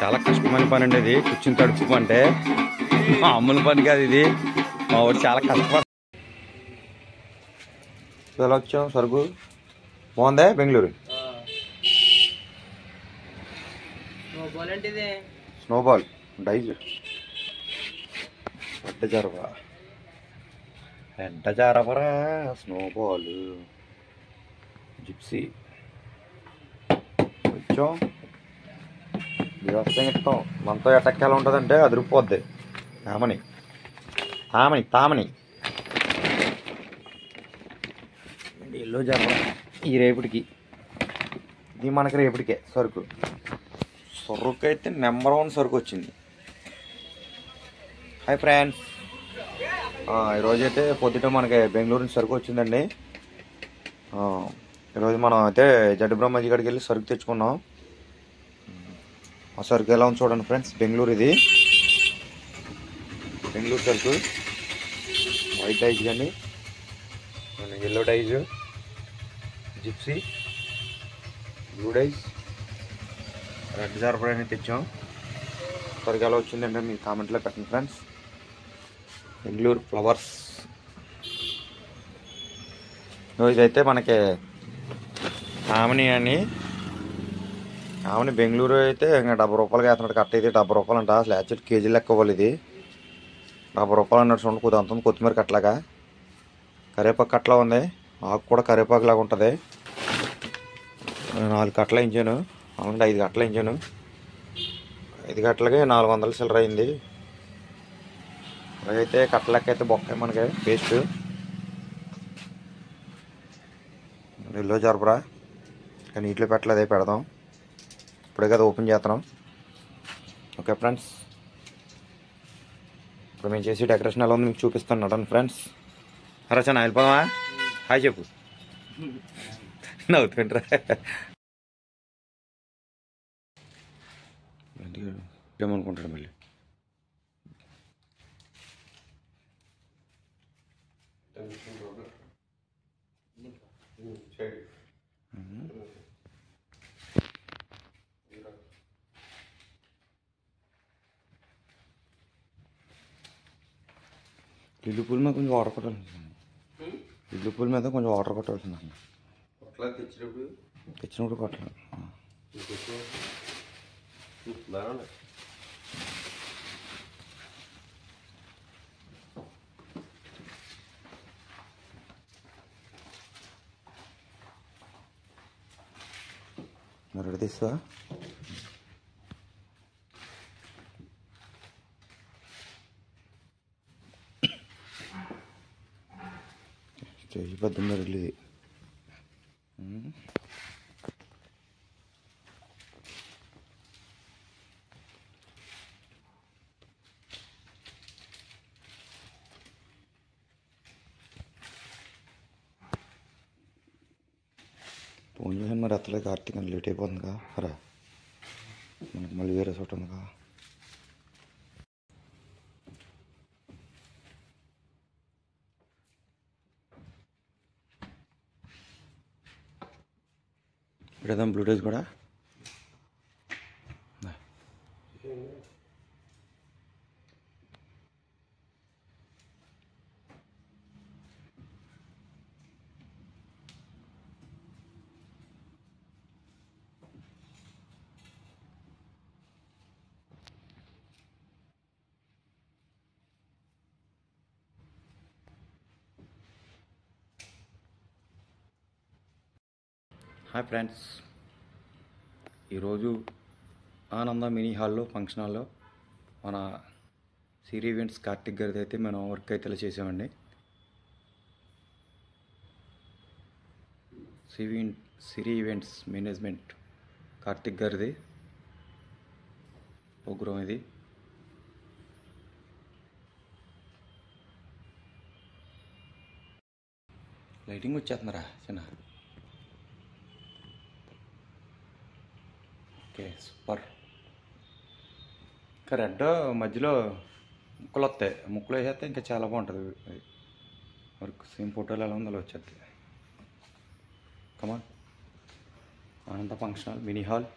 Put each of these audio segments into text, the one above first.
చాలా కష్టమైన పని అండి ఇది. కూర్చుని తడుపు అంటే మామూలు పని కాదు ఇది. మా వాడు చాలా కష్టపడ. ఎలా వచ్చాం? సరుకు బాగుందా? బెంగళూరు స్నోబాల్ డైజ్ ఎడ్డ జారవరా స్నోబాల్ జిప్సీ కొంచెం వ్యవస్థ ఇస్తాం. మనతో ఎటక్కేలా ఉంటుందంటే అదిరిపోద్ది. తామని తామని తామని ఎల్లో జరప ఈ రేపటికి ఇది మనకి రేపటికే సరుకు. సరుకు అయితే నెంబర్ 1 సరుకు వచ్చింది. హాయ్ ఫ్రెండ్స్, ఈరోజైతే పొద్దుట మనకి బెంగళూరు నుంచి సరుకు వచ్చిందండి. ఈరోజు మనం అయితే జడ్డు బ్రహ్మజీ గడికి వెళ్ళి సరుకు తెచ్చుకున్నాం. ఆ సరుకు ఎలా ఉంది చూడండి ఫ్రెండ్స్. బెంగళూరు ఇది బెంగళూరు సరుకు. వైట్ డైజ్ కానీ ఎల్లో డైజ్, జిప్సీ, బ్లూ డైజ్, రెడ్ జార్బర్ అని తెచ్చాం. సరుకు ఎలా వచ్చిందంటే మీరు కామెంట్లో పెట్టండి ఫ్రెండ్స్. బెంగళూరు ఫ్లవర్స్ ఇదైతే మనకి కామని అని కామని బెంగళూరు అయితే ఇంకా 70 రూపాయలకి వేస్తున్నాడు. కట్ట అయితే 70 రూపాయలు అంట. అసలు యాక్చువల్ కేజీ లెక్క ఇవ్వాలి. ఇది 70 రూపాయలు అన్నట్టు చూడండి. కొద్దిగా అంత కొత్తిమీర కట్టలాగా కరివేపాకు కట్టలా ఉంది. ఆకు కూడా కరివేపాకు లాగా ఉంటుంది. 4 కట్టలు వేయించాను. అవునండి 5 కట్టలు వేయించాను. 5 కట్టలకి 400 చిల్లర అయింది. అలాగైతే కట్టలెక్క అయితే బొక్క మనకి పేస్ట్. ఎల్లో జరపరా కానీ నీటిలో పెట్టలేదు, అదే పెడదాం. ఇప్పుడే కదా ఓపెన్ చేస్తున్నాం. ఓకే ఫ్రెండ్స్, ఇప్పుడు మేము చేసి డెకరేషన్ ఎలా ఉంది మీకు చూపిస్తాను నడండి ఫ్రెండ్స్. రచన వెళ్ళిపోదామా? హాయ్ చెప్పు. నవ్వుతుంటారా? ఏమనుకుంటాడు మళ్ళీ. లిల్లు పూల మీద కొంచెం వాటర్ కొట్టాల్సింది. లిల్లు పూల మీద కొంచెం వాటర్ కొట్టాల్సింది అన్న. తెచ్చినప్పుడు కొట్టాలి. మరి తీస్తా స్టేజ్ 18 వెళ్ళేది. ఫోన్ చేసాను మరి అత్తలేదు. కార్తీక్ అని లేట్ అయిపోతుందిగా. రా మనకి మళ్ళీ వేరే చోట ఉందిగా. పెడదాం బ్లూటూత్ కూడా. హాయ్ ఫ్రెండ్స్, ఈరోజు ఆనంద మినీ హాల్లో ఫంక్షన్ హాల్లో మన సిరి ఈవెంట్స్ కార్తిక్ గారిది అయితే మనం వర్క్ అయితే ఇలా చేసామండి. సిరి ఈవెంట్స్ మేనేజ్మెంట్ కార్తిక్ గారిది ప్రోగ్రామ్ ఇది. లైటింగ్ వచ్చేస్తుందిరా చిన్న. Okay super. ఇంకా రెడ్ మధ్యలో ముక్కలు వస్తాయి. ముక్కలు వేసేస్తే ఇంకా చాలా బాగుంటుంది వర్క్. సేమ్ ఫోటోలు ఎలా ఉందో అలా వచ్చేది. కమాన్ ఆనంద function hall mini hall.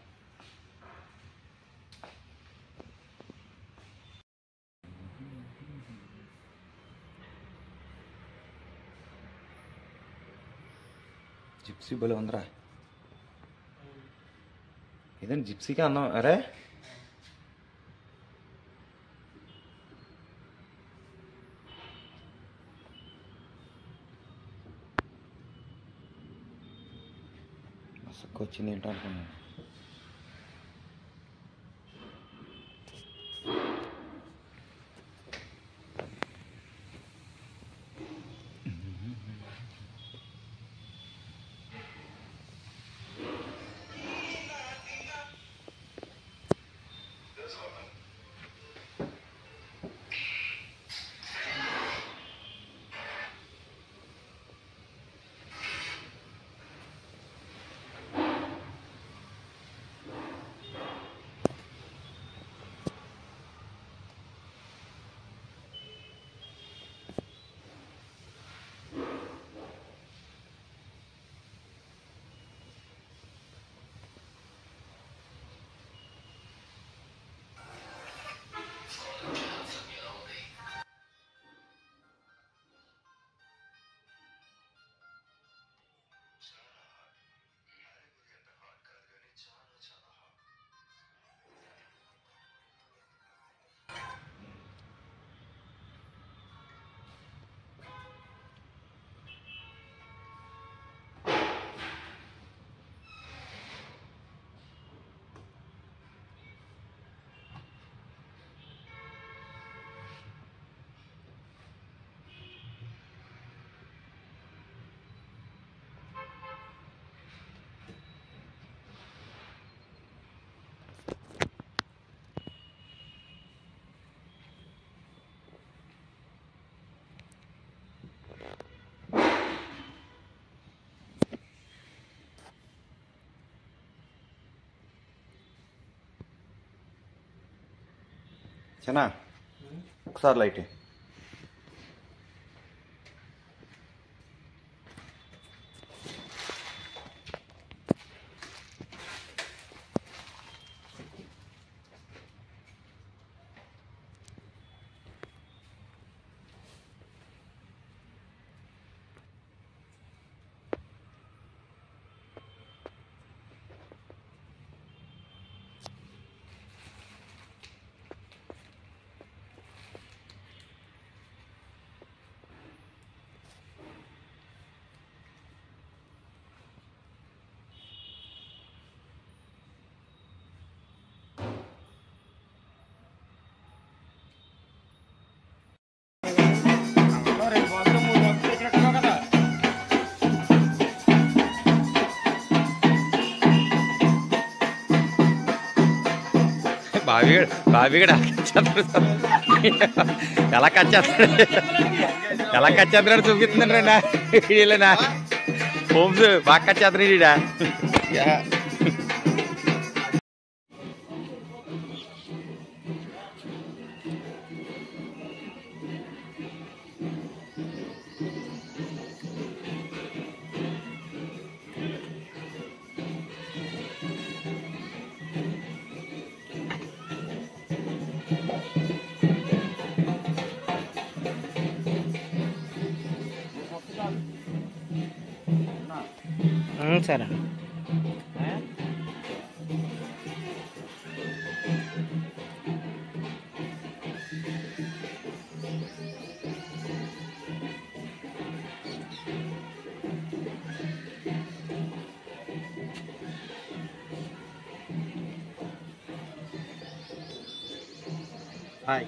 Gypsy భలే ఉందిరా. ఇదేంటి జిప్సీకి అన్నాం? అరే మసక్కు వచ్చింది ఏంటో అనుకున్నాను. చిన్న ఒకసారి లైట్ బావిగడ ఎలా కచ్చేస్తున్నాడు చూపిస్తుందండి రా వీళ్ళనా హోమ్స్ బాగా కచ్చేస్తున్నాడు ఈడ. సరే హాయ్.